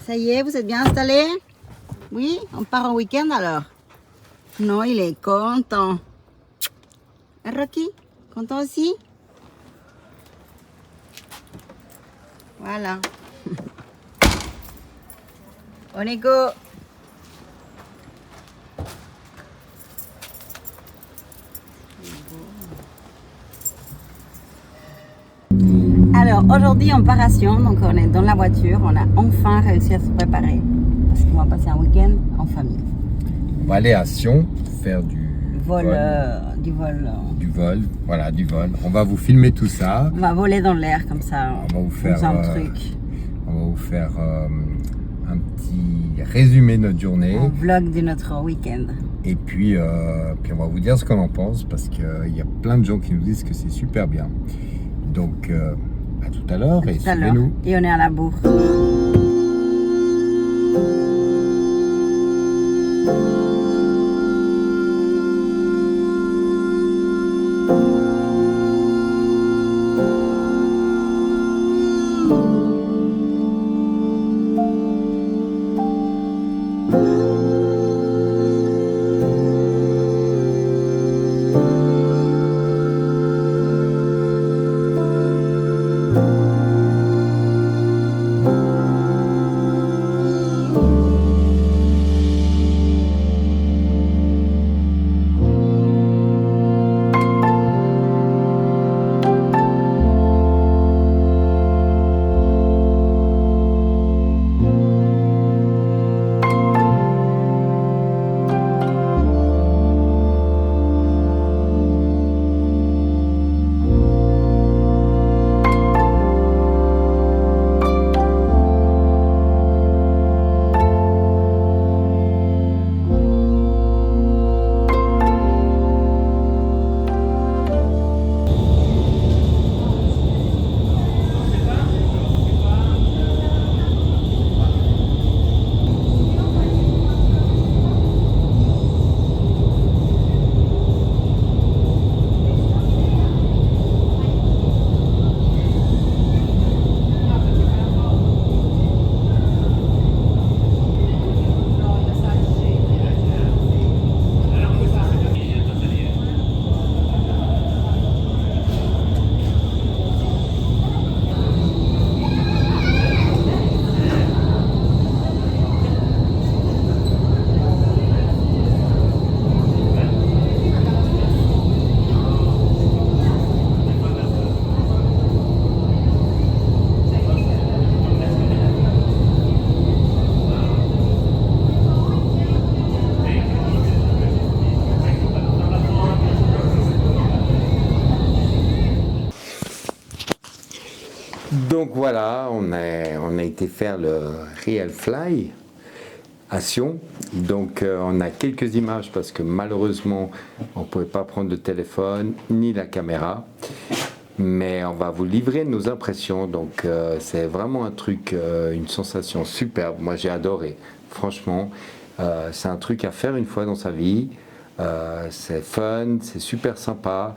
Ça y est, vous êtes bien installés? Oui, on part en week-end alors? Non, il est content. Et Rocky, content aussi? Voilà. On est go. Alors aujourd'hui on part à Sion, donc on est dans la voiture, on a enfin réussi à se préparer parce qu'on va passer un week-end en famille. On va aller à Sion faire du vol. Voilà, du vol. On va vous filmer tout ça. On va voler dans l'air comme ça. On va vous faire un truc. On va vous faire un petit résumé de notre journée. Un vlog de notre week-end. Et puis on va vous dire ce qu'on en pense parce qu'il y a plein de gens qui nous disent que c'est super bien. Donc à tout à l'heure et suivez-nous. Et on est à la bourre. Donc voilà, on a été faire le Real Fly à Sion. Donc on a quelques images parce que malheureusement on ne pouvait pas prendre le téléphone ni la caméra. Mais on va vous livrer nos impressions. Donc c'est vraiment un truc, une sensation superbe. Moi j'ai adoré. Franchement, c'est un truc à faire une fois dans sa vie. C'est fun, c'est super sympa.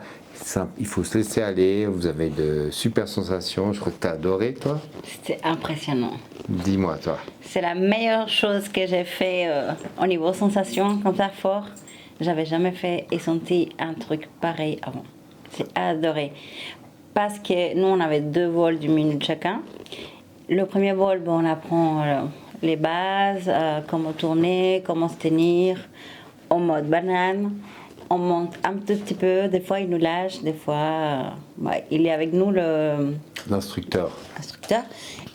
Il faut se laisser aller, vous avez de super sensations. Je crois que tu as adoré, toi. C'était impressionnant. Dis-moi, toi. C'est la meilleure chose que j'ai fait au niveau sensation, comme ça fort. J'avais jamais fait et senti un truc pareil avant. J'ai adoré. Parce que nous, on avait 2 vols d'une minute chacun. Le premier vol, on apprend les bases, comment tourner, comment se tenir, en mode banane. On monte un tout petit peu, des fois il nous lâche, des fois il est avec nous l'instructeur.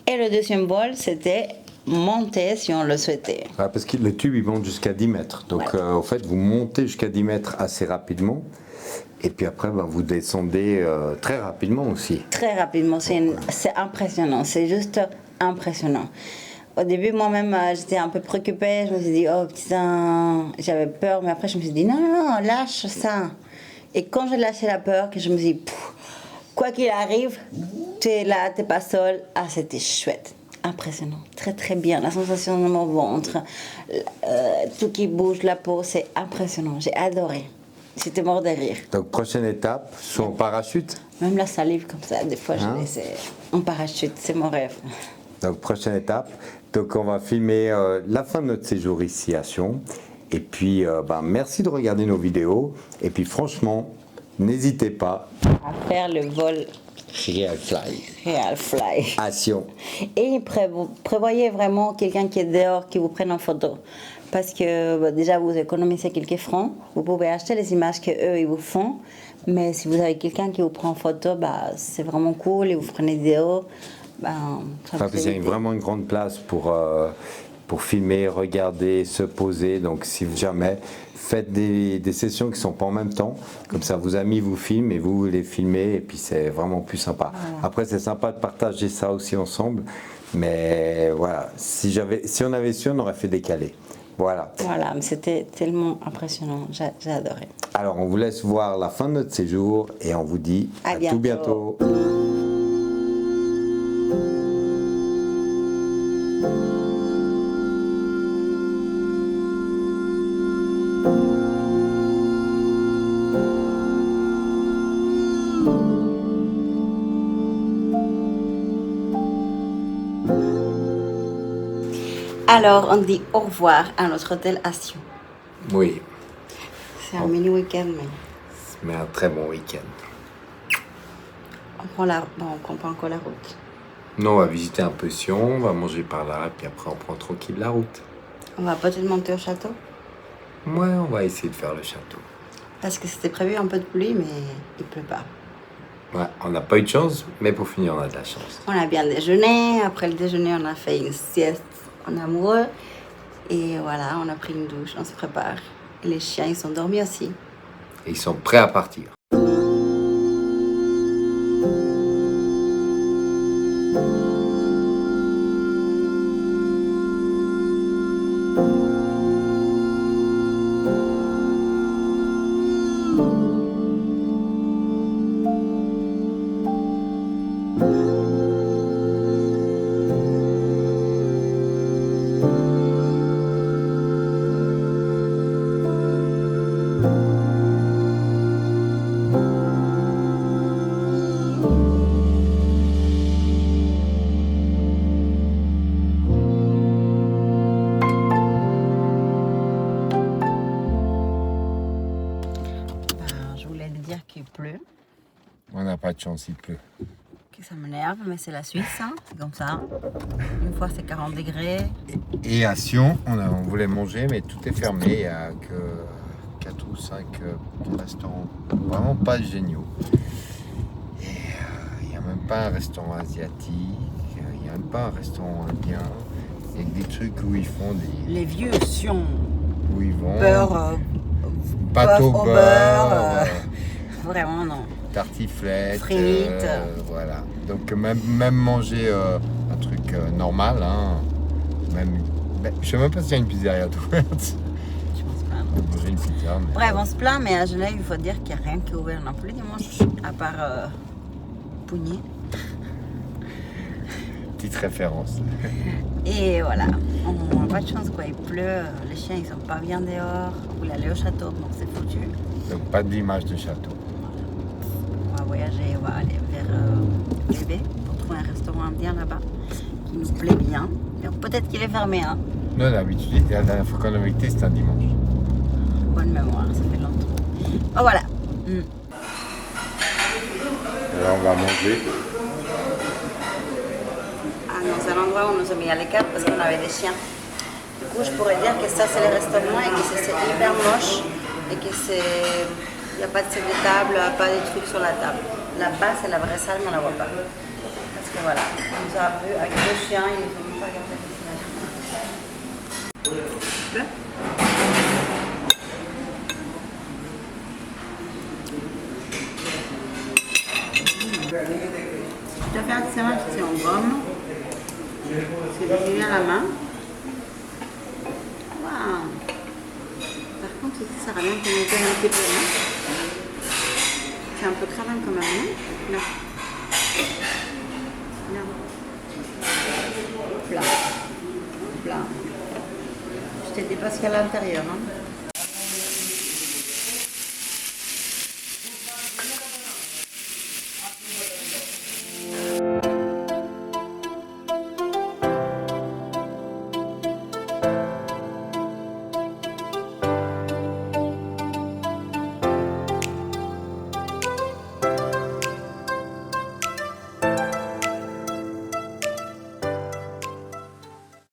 Et le deuxième vol, c'était monter si on le souhaitait. Ah, parce que le tube il monte jusqu'à 10 mètres. Donc en fait vous montez jusqu'à 10 mètres assez rapidement. Et puis après vous descendez très rapidement aussi. Très rapidement, c'est impressionnant, c'est juste impressionnant. Au début, moi-même, j'étais un peu préoccupée. Je me suis dit, oh putain, j'avais peur. Mais après, je me suis dit, non, lâche ça. Et quand j'ai lâché la peur, que je me suis dit, quoi qu'il arrive, tu es là, tu n'es pas seul. Ah, c'était chouette. Impressionnant. Très, très bien. La sensation dans mon ventre, tout qui bouge, la peau, c'est impressionnant. J'ai adoré. J'étais mort de rire. Donc, prochaine étape, soit en parachute. Même la salive comme ça, des fois, je laisse en parachute. C'est mon rêve. Donc, prochaine étape, Donc on va filmer la fin de notre séjour ici à Sion. Et puis merci de regarder nos vidéos. Et puis franchement, n'hésitez pas à faire le vol Real Fly à Sion. Et prévoyez vraiment quelqu'un qui est dehors, qui vous prenne en photo. Parce que déjà, vous économisez quelques francs. Vous pouvez acheter les images qu'eux, ils vous font. Mais si vous avez quelqu'un qui vous prend en photo, c'est vraiment cool. Et vous prenez des vidéos. C'est vraiment une grande place pour filmer, regarder, se poser. Donc si jamais, faites des sessions qui ne sont pas en même temps. Comme ça, vos amis vous filment et vous les filmez. Et puis c'est vraiment plus sympa. Voilà. Après, c'est sympa de partager ça aussi ensemble. Mais voilà, si on avait su, on aurait fait décaler. Voilà, mais c'était tellement impressionnant, j'ai adoré. Alors, on vous laisse voir la fin de notre séjour et on vous dit à tout bientôt. Alors, on dit au revoir à notre hôtel à Sion. Oui. C'est un mini week-end, mais un très bon week-end. On prend pas encore la route. Non, on va visiter un peu Sion, on va manger par là, et puis après on prend tranquille la route. On va peut-être monter au château? Ouais, on va essayer de faire le château. Parce que c'était prévu un peu de pluie, mais il pleut pas. Ouais, on n'a pas eu de chance, mais pour finir, on a de la chance. On a bien déjeuné, après le déjeuner, on a fait une sieste en amoureux. Et voilà, on a pris une douche, on se prépare. Et les chiens, ils sont dormis aussi. Et ils sont prêts à partir. On n'a pas de chance, il pleut. Que ça m'énerve, mais c'est la Suisse, hein, c'est comme ça. Une fois c'est 40 degrés. Et à Sion, on voulait manger, mais tout est fermé. Il n'y a que 4 ou 5 restaurants vraiment pas géniaux. Et il n'y a même pas un restaurant asiatique, il n'y a même pas un restaurant indien. Il y a des trucs où ils font des... Les vieux Sion. Où ils vont... Beurre, pâte au beurre. Vraiment non. Tartiflette, frites. Voilà. Donc même manger un truc normal, hein, je sais même pas s'il y a une pizzeria ouverte. Je pense pas. Manger une pizza. Mais... Bref, on se plaint, mais à Genève, il faut dire qu'il n'y a rien qui est ouvert non plus dimanche, à part Pougny. Petite référence. Et voilà, on n'a pas de chance, quoi. Il pleut, les chiens ils sont pas bien dehors. On voulait aller au château, donc c'est foutu. Donc pas d'image de château. On va voyager, on va aller vers Bébé pour trouver un restaurant indien là-bas qui nous plaît bien. Peut-être qu'il est fermé, hein. Non, d'habitude, la dernière fois qu'on a été, c'était un dimanche. Bonne mémoire, ça fait longtemps. Oh voilà. Alors on va manger. Dans un endroit où on nous a mis à l'écart parce qu'on avait des chiens. Du coup, je pourrais dire que ça, c'est le restaurant et que c'est hyper moche et que il n'y a pas de set de table, pas de trucs sur la table. Là-bas, c'est la vraie salle, mais on ne la voit pas. Parce que voilà, on nous a vu avec deux chiens, ils nous ont même pas regardé le Je vais faire un salade qui est en gomme. C'est déjeuner à la main. Waouh! Par contre, ça sert à rien qu'on ait un petit peu. C'est un peu cravant quand même, non? Non. Non. Plat. Plat. Je t'ai dit pas ce qu'il y a à l'intérieur, hein?